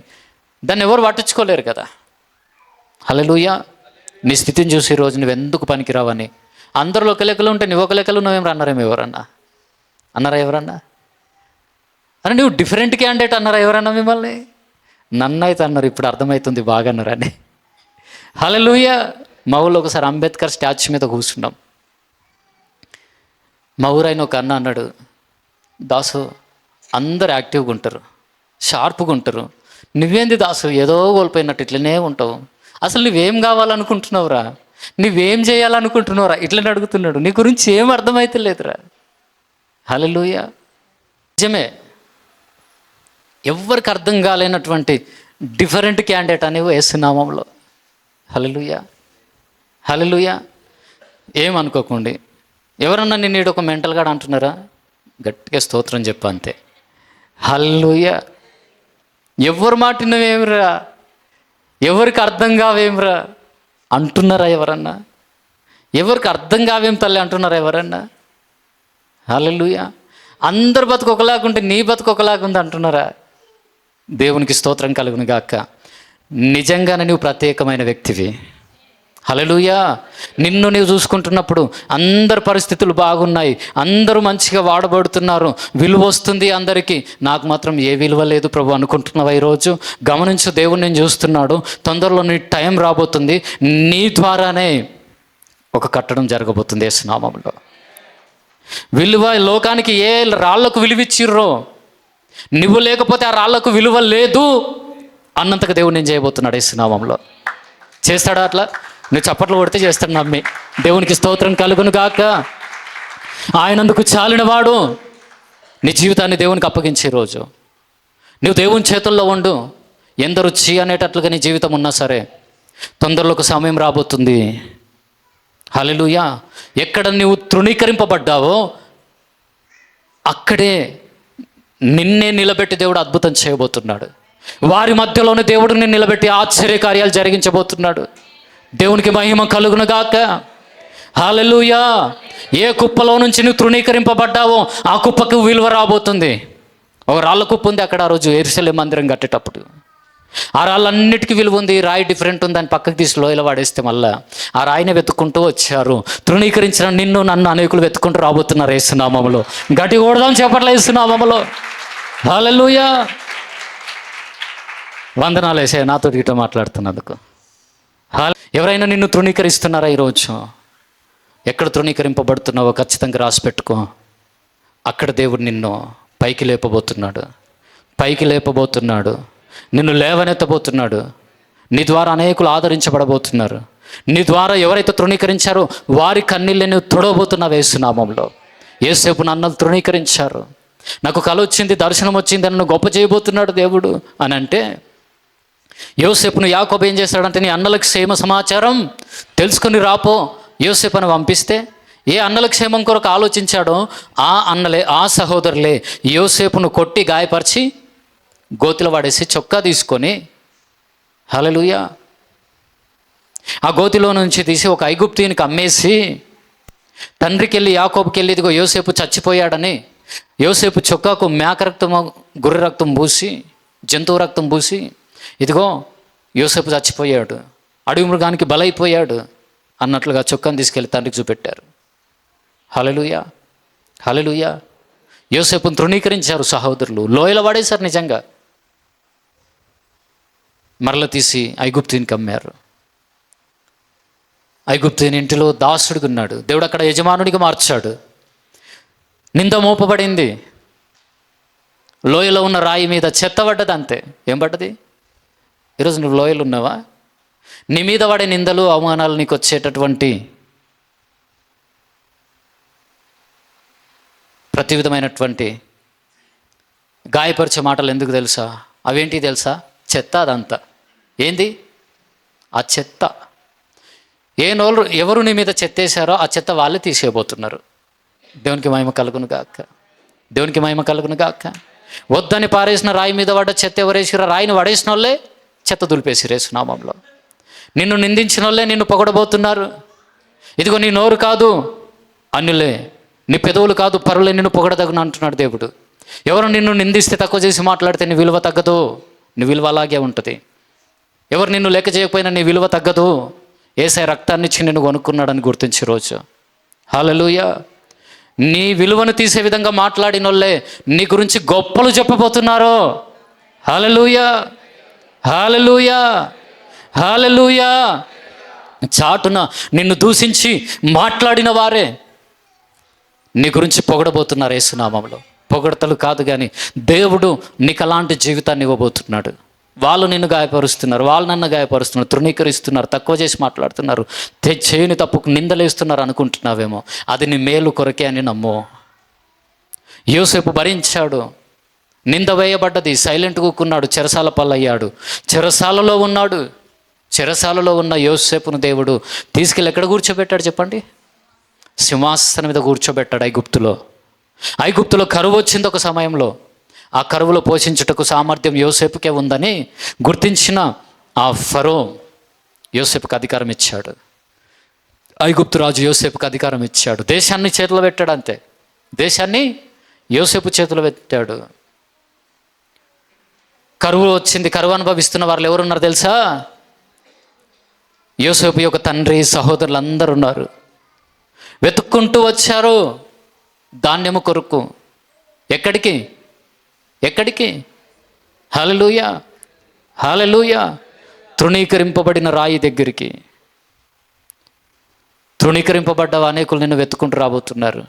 దాన్ని ఎవరు పట్టించుకోలేరు కదా. హల్లెలూయా. నీ స్థితిని చూసి ఈరోజు నువ్వెందుకు పనికిరావని అందరిలో ఒక లెక్కలు ఉంటే నువ్వు ఒక లెక్కలు నువ్వేం అన్నారేమో అన్నారా ఎవరన్నా? అని నువ్వు డిఫరెంట్ క్యాండిడేట్ అన్నారా ఎవరన్నా మిమ్మల్ని? నన్ను అయితే అన్నారు, ఇప్పుడు అర్థమవుతుంది బాగా అన్నారని. హల్లెలూయా. మా ఊళ్ళో ఒకసారి అంబేద్కర్ స్టాచ్యూ మీద కూర్చున్నాం. మా ఊరైన ఒక అన్న అన్నాడు, దాసు అందరు యాక్టివ్గా ఉంటారు, షార్ప్గా ఉంటారు, నువ్వేంది దాసు ఏదో కోల్పోయినట్టు ఇట్లనే ఉంటావు, అసలు నువ్వేం కావాలనుకుంటున్నావురా, నువ్వేం చేయాలనుకుంటున్నావురా ఇట్లనే అడుగుతున్నాడు. నీ గురించి ఏం అర్థమైతే లేదురా. హల్లెలూయా. నిజమే, ఎవ్వరికి అర్థం కాలేనటువంటి డిఫరెంట్ క్యాండిడేట్ అనేవి యేసు నామములో. హల్లెలూయా, హల్లెలూయా. ఏమనుకోకండి, ఎవరన్నా నిన్ను ఒక మెంటల్ గాడు అంటున్నారా? గట్టిగా స్తోత్రం చెప్పు అంతే. హల్లెలూయా. ఎవరు మాటినవేమిరా, ఎవరికి అర్థం కావేమిరా అంటున్నారా ఎవరన్నా? ఎవరికి అర్థం కావేం తల్లి అంటున్నారా ఎవరన్నా? హల్లెలూయా. అందరు బతుకు ఒకలాగుంటే నీ బతుకు ఒకలాగుంది అంటున్నారా? దేవునికి స్తోత్రం కలుగును గాక. నిజంగానే నువ్వు ప్రత్యేకమైన వ్యక్తివి. హల్లెలూయా. నిన్ను నీవు చూసుకుంటున్నప్పుడు అందరి పరిస్థితులు బాగున్నాయి, అందరూ మంచిగా వాడబడుతున్నారు, విలువ వస్తుంది అందరికీ, నాకు మాత్రం ఏ విలువ లేదు ప్రభు అనుకుంటున్నావా? ఈరోజు గమనించు, దేవుడు నేను చూస్తున్నాడు. తొందరలో నీ టైం రాబోతుంది, నీ ద్వారానే ఒక కట్టడం జరగబోతుంది యేసు నామములో. విలువ లోకానికి ఏ రాళ్లకు విలువిచ్చిర్రో, నువ్వు లేకపోతే ఆ రాళ్లకు విలువ లేదు అన్నంతగా దేవుడు నేను చేయబోతున్నాడు యేసు నామములో. చేస్తాడా అట్లా? నువ్వు చప్పట్లు కొడితే చేస్తాడు నమ్మి. దేవునికి స్తోత్రం కలుగును గాక. ఆయనందుకు చాలినవాడు. నీ జీవితాన్ని దేవునికి అప్పగించే రోజు నువ్వు దేవుని చేతుల్లో ఉండు. ఎందరు చీ అనేటట్లుగా నీ జీవితం ఉన్నా సరే, తొందరలో ఒక సమయం రాబోతుంది. హల్లెలూయా. ఎక్కడ నువ్వు తృణీకరింపబడ్డావో అక్కడే నిన్నే నిలబెట్టి దేవుడు అద్భుతం చేయబోతున్నాడు. వారి మధ్యలోనే దేవుడు నిన్ను నిలబెట్టి ఆశ్చర్యకార్యాలు జరిగించబోతున్నాడు. దేవునికి మహిమ కలుగును గాక. హల్లెలూయా. ఏ కుప్పలో నుంచి నువ్వు తృణీకరింపబడ్డావో ఆ కుప్పకు విలువ రాబోతుంది. ఒక రాళ్ళ కుప్ప ఉంది అక్కడ ఆ రోజు యెరూషలేము మందిరం కట్టేటప్పుడు. ఆ రాళ్ళన్నిటికీ విలువ ఉంది, రాయి డిఫరెంట్ ఉంది, దాన్ని పక్కకు తీసి లోయలో వాడేస్తే మళ్ళా ఆ రాయిని వెతుక్కుంటూ వచ్చారు. తృణీకరించిన నిన్ను నన్ను అనేకులు వెతుక్కుంటూ రాబోతున్నారు యేసు నామములో. గట్టి కొడదాం చెప్పట్లే యేసు నామములో. హల్లెలూయా. వందనాలు యేసయ్య నాతో ఇట్లా మాట్లాడుతున్నందుకు. ఎవరైనా నిన్ను తృణీకరిస్తున్నారా ఈరోజు? ఎక్కడ తృణీకరింపబడుతున్నావో ఖచ్చితంగా రాసి పెట్టుకో. అక్కడ దేవుడు నిన్ను పైకి లేపబోతున్నాడు, పైకి లేపబోతున్నాడు, నిన్ను లేవనెత్తబోతున్నాడు. నీ ద్వారా అనేకులు ఆదరించబడబోతున్నారు. నీ ద్వారా ఎవరైతే తృణీకరించారో వారి కన్నీళ్ళని నువ్వు తొడవబోతున్నావు యేసు నామములో. యేసేపు నన్ను తృణీకరించారు, నాకు కల వచ్చింది, దర్శనం వచ్చింది, నన్ను గొప్ప చేయబోతున్నాడు దేవుడు అని అంటే, యోసేపును యాకోబు ఏం చేశాడంటే, నీ అన్నలకు క్షేమ సమాచారం తెలుసుకొని రాపో యోసేపు అని పంపిస్తే, ఏ అన్నల క్షేమం కొరకు ఆలోచించాడో ఆ అన్నలే, ఆ సహోదరులే యోసేపును కొట్టి గాయపరిచి గోతిలో వాడేసి చొక్కా తీసుకొని, హల్లెలూయా, ఆ గోతిలో నుంచి తీసి ఒక ఐగుప్తీయునికి అమ్మేసి, తండ్రికి వెళ్ళి యాకోబుకి వెళ్ళి ఇదిగో యోసేపు చచ్చిపోయాడని యోసేపు చొక్కాకు మేక రక్తం, గొర్రె రక్తం పూసి, జంతువు రక్తం పూసి, ఇదిగో యోసేపు చచ్చిపోయాడు, అడవి మృగానికి బలైపోయాడు అన్నట్లుగా చొక్కాను తీసుకెళ్ళి తండ్రికి చూపెట్టారు. హల్లెలూయా, హల్లెలూయా. యోసేపును తృణీకరించారు సహోదరులు, లోయలో పడేశారు నిజంగా. మరల తీసి ఐగుప్తునికి అమ్మారు. ఐగుప్తుని ఇంటిలో దాసుడిగా ఉన్నాడు, దేవుడు అక్కడ యజమానుడిగా మార్చాడు. నింద మోపబడింది, లోయలో ఉన్న రాయి మీద చెత్త పడ్డది, అంతే. ఏం పడ్డది? ఈరోజు నువ్వు లోయలు ఉన్నావా? నీ మీద పడే నిందలు, అవమానాలు, నీకు వచ్చేటటువంటి ప్రతి విధమైనటువంటి గాయపరిచే మాటలు ఎందుకు తెలుసా? అవేంటి తెలుసా? చెత్త. అదంతా ఏంది? ఆ చెత్త. ఎవరు నీ మీద చెత్తేసారో ఆ చెత్త వాళ్ళే తీసేయబోతున్నారు. దేవునికి మహిమ కలుగును గాక, దేవునికి మహిమ కలుగును గాక. వద్దని పారేసిన రాయి మీద పడ్డ చెత్త ఎవరేసిరో, రాయిని పడేసిన వాళ్ళే చెత్త దులిపేసిరు యేసు నామములో. నిన్ను నిందించిన వాళ్ళే నిన్ను పొగడబోతున్నారు. ఇదిగో నీ నోరు కాదు అన్యులే, నీ పెదవులు కాదు పరులే నిన్ను పొగడదగును అంటున్నాడు దేవుడు. ఎవరు నిన్ను నిందిస్తే, తక్కువ చేసి మాట్లాడితే నీ విలువ తగ్గదు, నీ విలువ అలాగే ఉంటుంది. ఎవరు నిన్ను లెక్క చేయకపోయినా నీ విలువ తగ్గదు. యేసయ్య రక్తాన్ని ఇచ్చి నిన్ను కొనుక్కున్నాడని గుర్తించే రోజు. హల్లెలూయా. నీ విలువను తీసే విధంగా మాట్లాడిన వాళ్ళే నీ గురించి గొప్పలు చెప్పబోతున్నారు. హల్లెలూయా, హల్లెలూయా, హల్లెలూయా. చాటున నిన్ను దూషించి మాట్లాడిన వారే నీ గురించి పొగడబోతున్నారు యేసు నామములో. పొగడతలు కాదు కానీ దేవుడు నీకు అలాంటి జీవితాన్ని ఇవ్వబోతున్నాడు. వాళ్ళు నిన్ను గాయపరుస్తున్నారు, వాళ్ళు నన్ను గాయపరుస్తున్నారు, తృణీకరిస్తున్నారు, తక్కువ చేసి మాట్లాడుతున్నారు, చేయని తప్పుకు నిందలేస్తున్నారు అనుకుంటున్నావేమో. అది నీ మేలు కొరకే అని నమ్ము. యోసేపు భరించాడు, నింద వేయబడ్డది, సైలెంట్గా కూకున్నాడు, చెరసాల పాలయ్యాడు, చెరసాలలో ఉన్నాడు. చెరసాలలో ఉన్న యోసేపును దేవుడు తీసుకెళ్ళి ఎక్కడ కూర్చోబెట్టాడు చెప్పండి? సింహాసనం మీద కూర్చోబెట్టాడు ఐగుప్తులో. ఐగుప్తులో కరువు వచ్చింది ఒక సమయంలో. ఆ కరువులో పోషించుటకు సామర్థ్యం యోసేపుకే ఉందని గుర్తించిన ఆ ఫరో యోసేపుకు అధికారం ఇచ్చాడు. ఐగుప్తు రాజు యోసేపుకు అధికారం ఇచ్చాడు. దేశాన్ని చేతిలో పెట్టాడు, అంతే. దేశాన్ని యోసేపు చేతిలో పెట్టాడు. కరువు వచ్చింది. కరువు అనుభవిస్తున్న వాళ్ళు ఎవరున్నారు తెలుసా? యోసేపు యొక్క తండ్రి సహోదరులు అందరూ ఉన్నారు. వెతుక్కుంటూ వచ్చారు ధాన్యము కొరకు. ఎక్కడికి? హల్లెలూయా, హల్లెలూయా. తృణీకరింపబడిన రాయి దగ్గరికి. తృణీకరింపబడ్డ అనేకులు నిన్ను వెతుక్కుంటూ రాబోతున్నారు.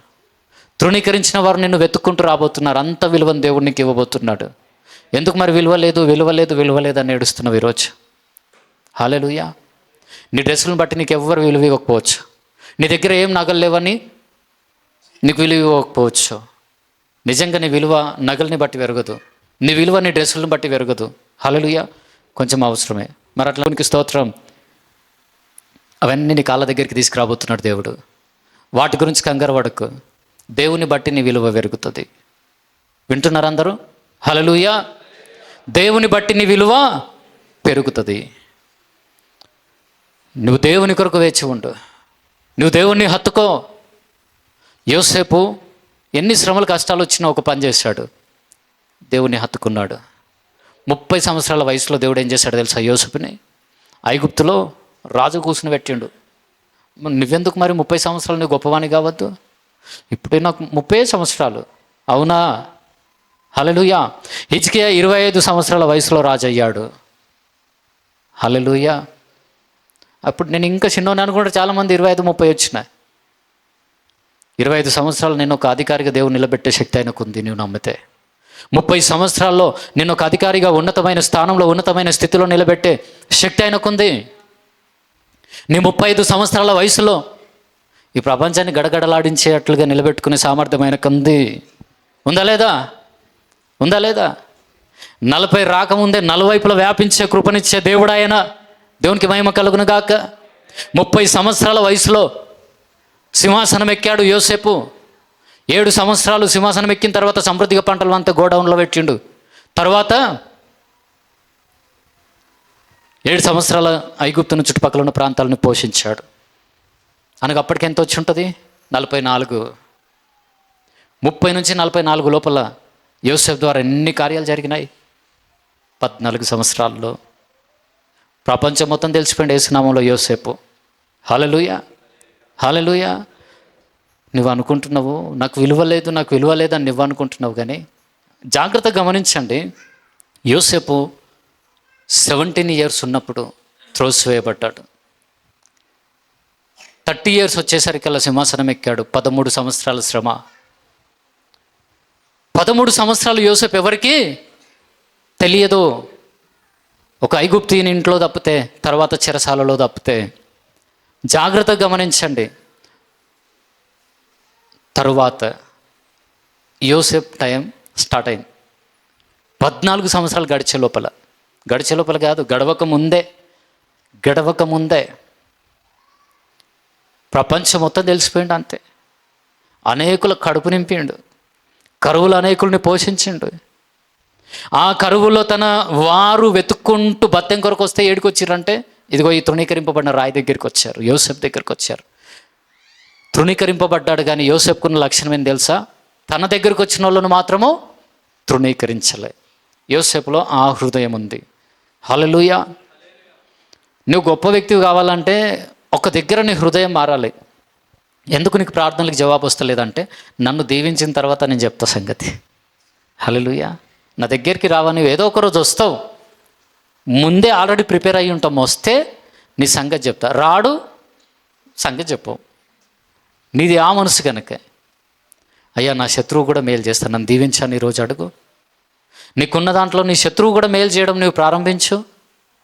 తృణీకరించిన వారు నిన్ను వెతుక్కుంటూ రాబోతున్నారు. అంత విలువను దేవుడు నీకు ఇవ్వబోతున్నాడు. ఎందుకు మరి విలువ లేదు అని ఏడుస్తున్నావు ఈరోజు? హల్లెలూయా. నీ డ్రెస్సులను బట్టి నీకు ఎవ్వరు విలువ ఇవ్వకపోవచ్చు. నీ దగ్గర ఏం నగలు లేవని నీకు విలువ ఇవ్వకపోవచ్చు. నిజంగా నీ విలువ నగల్ని బట్టి పెరగదు. నీ విలువ నీ డ్రెస్సులను బట్టి పెరగదు. హల్లెలూయా. కొంచెం అవసరమే. మరి అట్లా నీకు స్తోత్రం. అవన్నీ నీ కాళ్ళ దగ్గరికి తీసుకురాబోతున్నాడు దేవుడు. వాటి గురించి కంగారు పడకు. దేవుని బట్టి నీ విలువ పెరుగుతుంది. వింటున్నారు అందరూ? హల్లెలూయా. దేవుని బట్టి నీ విలువ పెరుగుతుంది. నువ్వు దేవుని కొరకు వేచి ఉండు. నువ్వు దేవుణ్ణి హత్తుకో. యోసేపు ఎన్ని శ్రమలు కష్టాలు వచ్చినా ఒక పని చేశాడు, దేవుణ్ణి హత్తుకున్నాడు. 30 సంవత్సరాల వయసులో దేవుడు ఏం చేశాడు తెలుసా? యోసేపుని ఐగుప్తులో రాజు కూర్చుని పెట్టిండు. నువ్వెందుకు మరి 30 సంవత్సరాలు నువ్వు గొప్పవాణి కావద్దు? ఇప్పుడే నాకు 30 సంవత్సరాలు. అవునా? హల్లెలూయా. హిజ్కియా 25 సంవత్సరాల వయసులో రాజు అయ్యాడు. హల్లెలూయా. అప్పుడు నేను ఇంకా చిన్నోని అనుకుంటే చాలామంది 25-30 వచ్చినాయి. 25 సంవత్సరాలు నేను ఒక అధికారిగా దేవుడు నిలబెట్టే శక్తి ఆయనకు ఉంది, నువ్వు నమ్మితే. 30 సంవత్సరాల్లో నేను ఒక అధికారిగా ఉన్నతమైన స్థానంలో, ఉన్నతమైన స్థితిలో నిలబెట్టే శక్తి ఆయనకుంది. నీ 35 సంవత్సరాల వయసులో ఈ ప్రపంచాన్ని గడగడలాడించేటట్లుగా నిలబెట్టుకునే సామర్థ్యం ఆయనకుంది. ఉందా లేదా? 40 రాకముందే నలువైపులా వ్యాపించే కృపనిచ్చే దేవుడు ఆయన. దేవునికి మహిమ కలుగును గాక. 30 సంవత్సరాల వయసులో సింహాసనం ఎక్కాడు యోసేపు. 7 సంవత్సరాలు సింహాసనం ఎక్కిన తర్వాత సమృద్ధిగా పంటలు అంతా గోడౌన్లో పెట్టిండు. తర్వాత 7 సంవత్సరాల ఐగుప్తును చుట్టుపక్కల ఉన్న ప్రాంతాలను పోషించాడు. అనగా అప్పటికి ఎంత వచ్చి ఉంటుంది? 44. 30 నుంచి 44 లోపల యోసేపు ద్వారా ఎన్ని కార్యాలు జరిగినాయి? 14 సంవత్సరాల్లో ప్రపంచం మొత్తం తెలిసిపోయింది యేసునామంలో యోసేపు. హల్లెలూయా, హల్లెలూయా. నువ్వు అనుకుంటున్నావు నాకు విలువ లేదు అని నువ్వు అనుకుంటున్నావు, కానీ జాగ్రత్తగా గమనించండి. యోసేపు 17 ఇయర్స్ ఉన్నప్పుడు త్రోసివేయబడ్డాడు. 30 ఇయర్స్ వచ్చేసరికల్లా సింహాసనం ఎక్కాడు. 13 సంవత్సరాల శ్రమ. 13 సంవత్సరాలు యోసేపు ఎవరికి తెలియదు. ఒక ఐగుప్తీయుని ఇంట్లో తప్పితే, తర్వాత చెరసాలలో తప్పితే. జాగ్రత్తగా గమనించండి. తరువాత యోసేపు టైం స్టార్ట్ అయింది. 14 సంవత్సరాలు గడిచే లోపల కాదు, గడవక ముందే ప్రపంచం మొత్తం తెలిసిపోయిండు. అంతే. అనేకుల కడుపు నింపిండు. కరువులు అనేకుల్ని పోషించిండు. ఆ కరువులో తన వారు వెతుక్కుంటూ బత్తెం కొరకు వస్తే ఏడికి వచ్చిర్రంటే, ఇదిగో ఈ తృణీకరింపబడిన రాయి దగ్గరికి వచ్చారు, యోసేపు దగ్గరికి వచ్చారు. తృణీకరింపబడ్డాడు, కానీ యోసేపుకున్న లక్షణం ఏం తెలుసా? తన దగ్గరికి వచ్చిన వాళ్ళను మాత్రము తృణీకరించలే. యోసేపులో ఆ హృదయం ఉంది. హల్లెలూయా. నువ్వు గొప్ప వ్యక్తివి కావాలంటే ఒక దగ్గర నీ హృదయం మారాలి. ఎందుకు నీకు ప్రార్థనలకు జవాబు వస్తలేదంటే, నన్ను దీవించిన తర్వాత నేను చెప్తా సంగతి. హల్లెలూయా. నా దగ్గరికి రావా, నువ్వు ఏదో ఒక రోజు వస్తావు, ముందే ఆల్రెడీ ప్రిపేర్ అయ్యి ఉంటాం. వస్తే నీ సంగతి చెప్తా, రాడు సంగతి చెప్పవు. నీది ఆ మనసు కనుక, అయ్యా నా శత్రువు కూడా మేలు చేస్తాను, నన్ను దీవించాను ఈరోజు అడుగు. నీకున్న దాంట్లో నీ శత్రువు కూడా మేలు చేయడం నువ్వు ప్రారంభించు.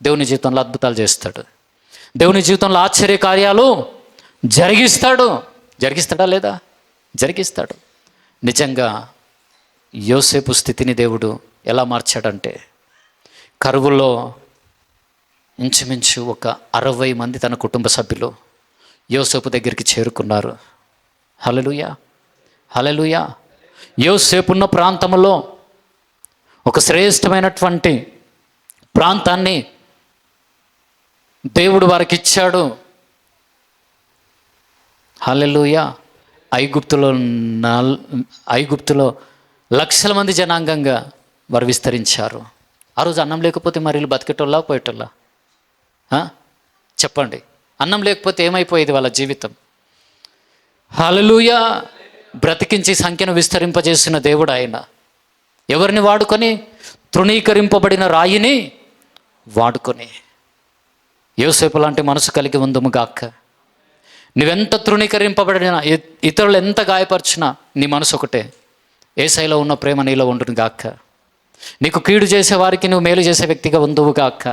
దేవుని జీవితంలో అద్భుతాలు చేస్తాడు. దేవుని జీవితంలో ఆశ్చర్య కార్యాలు జరిగిస్తాడా లేదా? జరిగిస్తాడు. నిజంగా యోసేపు స్థితిని దేవుడు ఎలా మార్చాడంటే, కరువుల్లో ఇంచుమించు ఒక 60 మంది తన కుటుంబ సభ్యులు యోసేపు దగ్గరికి చేరుకున్నారు. హల్లెలూయా, హల్లెలూయా. యోసేపు ఉన్న ప్రాంతంలో ఒక శ్రేష్టమైనటువంటి ప్రాంతాన్ని దేవుడు వారికి ఇచ్చాడు. హల్లెలూయా. ఐగుప్తులో లక్షల మంది జనాంగంగా వారు విస్తరించారు. ఆ రోజు అన్నం లేకపోతే మరి వీళ్ళు బతికేటోళ్ళా పోయేటోళ్ళా? చెప్పండి. అన్నం లేకపోతే ఏమైపోయేది వాళ్ళ జీవితం. హల్లెలూయా. బ్రతికించి సంఖ్యను విస్తరింపజేసిన దేవుడు ఆయన. ఎవరిని వాడుకొని? తృణీకరింపబడిన రాయిని వాడుకొని. యోసేపు లాంటి మనసు కలిగి ఉందుము గాక. నువ్వెంత తృణీకరింపబడినా, ఇతరులు ఎంత గాయపరిచినా నీ మనసు ఒకటే, యేసయ్యలో ఉన్న ప్రేమ నీలో ఉండును గాక. నీకు కీడు చేసే వారికి నువ్వు మేలు చేసే వ్యక్తిగా ఉందువు గాక.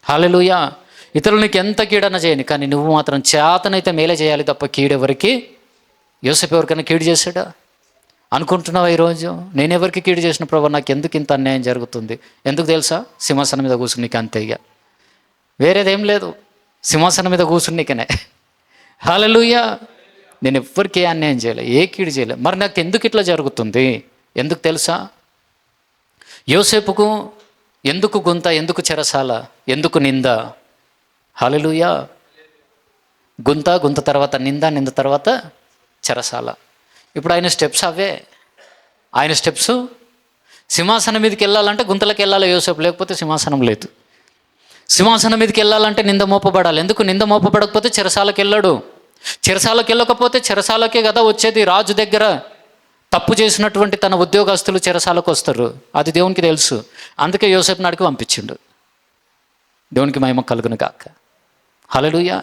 హల్లెలూయా. ఇతరులు నీకు ఎంత కీడన చేయని, కానీ నువ్వు మాత్రం చేతనైతే మేలే చేయాలి తప్ప కీడెవరికి. యోసేపు ఎవరికైనా కీడు చేశాడా అనుకుంటున్నావా ఈరోజు? నేను ఎవరికి కీడు చేసిన ప్రభు, నాకు ఎందుకు ఇంత అన్యాయం జరుగుతుంది? ఎందుకు తెలుసా? సింహాసనం మీద కూర్చుని నీకు అంతే, ఇక వేరేదేం లేదు. సింహాసనం మీద కూర్చుని నీకనే. హల్లెలూయా. నేను ఎవ్వరికి ఏ అన్యాయం చేయలే, ఏ కీడు చేయలే. మరి నాకు ఎందుకు ఇట్లా జరుగుతుంది? ఎందుకు తెలుసా? యోసేపుకు ఎందుకు గుంత, ఎందుకు చెరసాల, ఎందుకు నింద? హల్లెలూయా. గుంత తర్వాత నింద, నింద తర్వాత చెరసాల. ఇప్పుడు ఆయన స్టెప్స్ అవే. ఆయన స్టెప్స్ సింహాసనం మీదకి వెళ్ళాలంటే గుంతలకు వెళ్ళాలి యోసేపు, లేకపోతే సింహాసనం లేదు. సింహాసనం మీదకి వెళ్ళాలంటే నింద మోపబడాలి. ఎందుకు? నింద మోపబడకపోతే చెరసాలకు వెళ్ళాడు. చెరసాలకు వెళ్ళకపోతే చెరసాలకే కదా వచ్చేది. రాజు దగ్గర తప్పు చేసినటువంటి తన ఉద్యోగస్తులు చెరసాలకు వస్తారు, అది దేవునికి తెలుసు. అందుకే యోసేపు నాడికి పంపించిండు. దేవునికి మహిమ కలుగును గాక. హల్లెలూయా.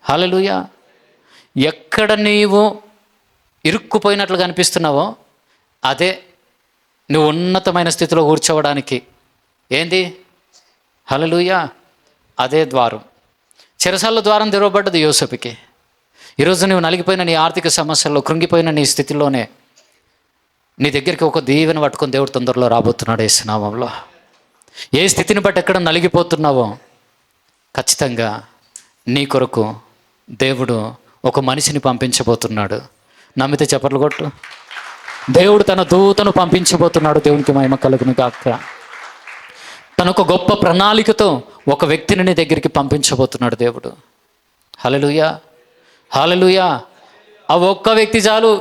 హల్లెలూయా. ఎక్కడ నీవు ఇరుక్కుపోయినట్లుగా అనిపిస్తున్నావో అదే నువ్వు ఉన్నతమైన స్థితిలో కూర్చోవడానికి ఏంది? హల్లెలూయా. అదే ద్వారం. చెరసాల ద్వారం తెరవబడ్డది యోసేపుకి. ఈరోజు నువ్వు నలిగిపోయిన నీ ఆర్థిక సమస్యల్లో, కృంగిపోయిన నీ స్థితిలోనే నీ దగ్గరికి ఒక దీవెన పట్టుకొని దేవుడు తొందరలో రాబోతున్నాడు యేసు నామములో. ఏ స్థితిని బట్టి ఎక్కడ నలిగిపోతున్నావో ఖచ్చితంగా నీ కొరకు దేవుడు ఒక మనిషిని పంపించబోతున్నాడు. నమ్మితే చప్పట్లు కొట్టు. దేవుడు తన దూతను పంపించబోతున్నాడు. దేవునికి మహిమ కలుగును గాక. తన ఒక గొప్ప ప్రణాళికతో ఒక వ్యక్తిని నీ దగ్గరికి పంపించబోతున్నాడు దేవుడు. హల్లెలూయా. హల్లెలూయా. ఆ ఒక్క వ్యక్తి చాలు